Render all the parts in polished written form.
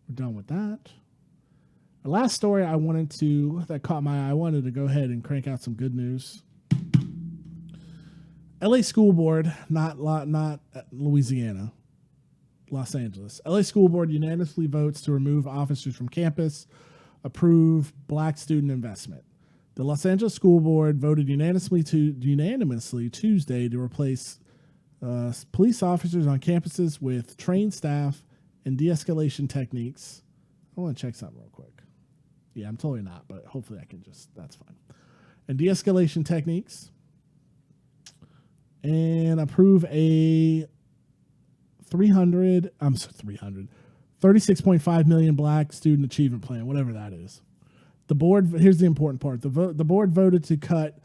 We're done with that. The last story that caught my eye, I wanted to go ahead and crank out some good news. LA School Board, not Louisiana, Los Angeles. LA School Board unanimously votes to remove officers from campus, approve black student investment. The Los Angeles School Board voted unanimously Tuesday to replace police officers on campuses with trained staff and de-escalation techniques. I want to check something real quick. Yeah, I'm totally not, but hopefully that's fine. And de-escalation techniques. And approve a 36.5 million black student achievement plan, whatever that is. The board, here's the important part. The board voted to cut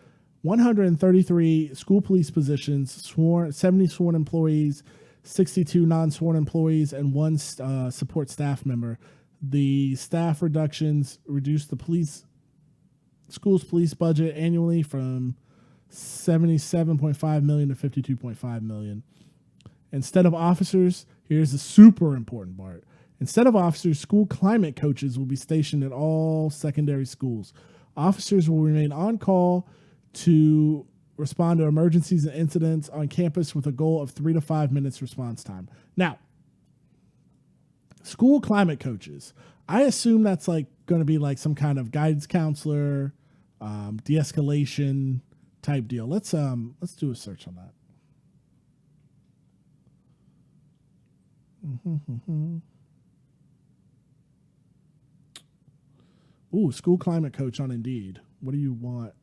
133 school police positions, 70 sworn employees, 62 non-sworn employees, and one support staff member. The staff reductions reduced the school's police budget annually from $77.5 million to $52.5 million. Instead of officers, here's the super important part. Instead of officers, school climate coaches will be stationed at all secondary schools. Officers will remain on call to respond to emergencies and incidents on campus with a goal of 3 to 5 minutes response time. Now, school climate coaches, I assume that's like going to be like some kind of guidance counselor, de-escalation type deal. Let's do a search on that. Ooh, school climate coach on Indeed. What do you want?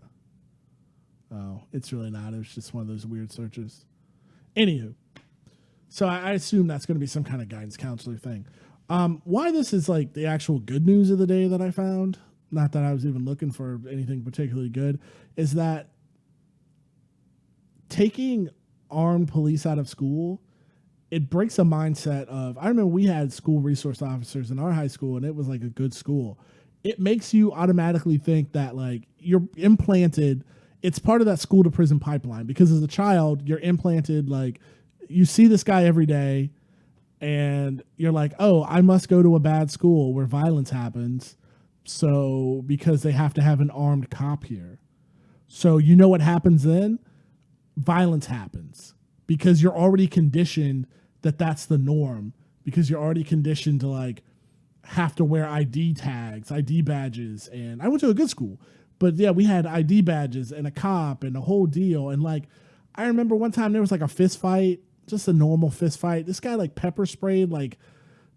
Oh, it's really not. It's just one of those weird searches. Anywho, so I assume that's going to be some kind of guidance counselor thing. Why this is like the actual good news of the day that I found, not that I was even looking for anything particularly good, is that taking armed police out of school, it breaks a mindset of, I remember we had school resource officers in our high school and it was like a good school. It makes you automatically think that like you're implanted, it's part of that school to prison pipeline, because as a child, you're implanted, like you see this guy every day and you're like, oh, I must go to a bad school where violence happens. So because they have to have an armed cop here. So you know what happens then? Violence happens because you're already conditioned that that's the norm, because you're already conditioned to like have to wear ID tags, ID badges. And I went to a good school, but yeah, we had ID badges and a cop and a whole deal. And like, I remember one time there was like a fist fight, just a normal fist fight. This guy like pepper sprayed like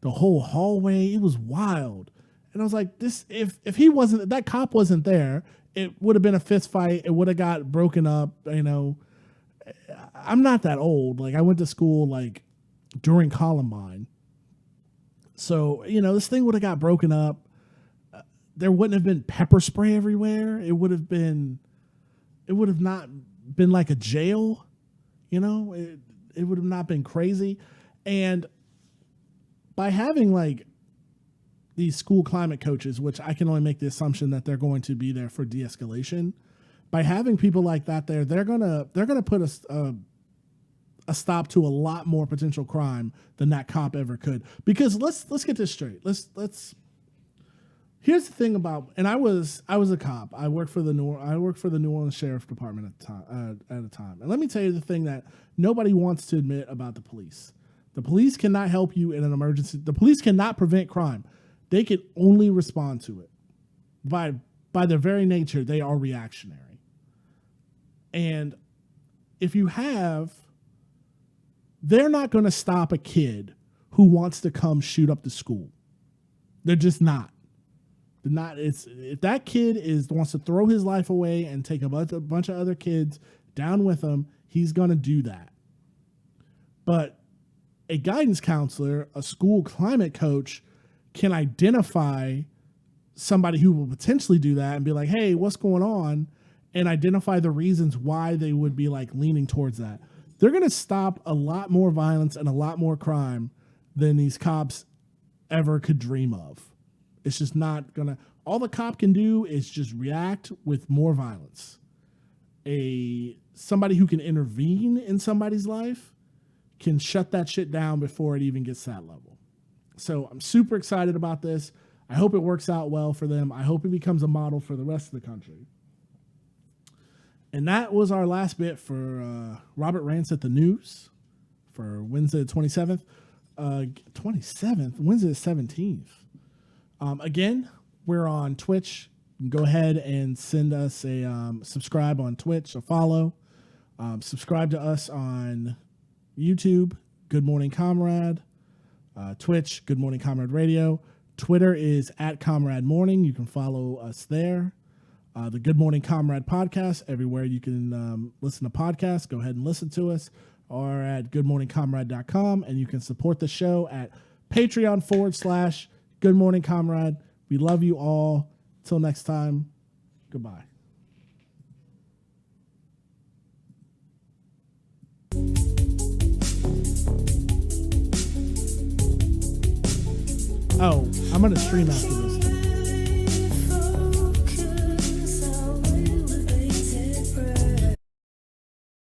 the whole hallway. It was wild. And I was like, if he wasn't, that cop wasn't there, it would have been a fist fight. It would have got broken up. You know, I'm not that old. Like I went to school like during Columbine. So, you know, this thing would have got broken up. There wouldn't have been pepper spray everywhere. It would have not been like a jail, you know, it would have not been crazy. And by having like these school climate coaches, which I can only make the assumption that they're going to be there for de-escalation, by having people like that there, they're gonna put a stop to a lot more potential crime than that cop ever could. Because let's get this straight. Here's the thing about, and I was a cop. I worked for the New Orleans Sheriff Department at the time. And let me tell you the thing that nobody wants to admit about the police. The police cannot help you in an emergency. The police cannot prevent crime. They can only respond to it. By their very nature, they are reactionary. And if you have, they're not going to stop a kid who wants to come shoot up the school. They're just not. They're not. If that kid wants to throw his life away and take a bunch of other kids down with him, he's going to do that. But a guidance counselor, a school climate coach, can identify somebody who will potentially do that and be like, hey, what's going on? And identify the reasons why they would be like leaning towards that. They're going to stop a lot more violence and a lot more crime than these cops ever could dream of. It's just not going to, all the cop can do is just react with more violence. Somebody who can intervene in somebody's life can shut that shit down before it even gets to that level. So I'm super excited about this. I hope it works out well for them. I hope it becomes a model for the rest of the country. And that was our last bit for Robert Rants at the News for Wednesday the 27th. 27th? Wednesday the 17th. Again, we're on Twitch. You can go ahead and send us a subscribe on Twitch, a follow. Subscribe to us on YouTube, Good Morning Comrade. Twitch, Good Morning Comrade Radio. Twitter is @Comrade Morning. You can follow us there. The Good Morning Comrade podcast, everywhere you can listen to podcasts, go ahead and listen to us, or at goodmorningcomrade.com. And you can support the show at Patreon.com/Good Morning Comrade. We love you all. Till next time, goodbye. Oh, I'm going to stream after this.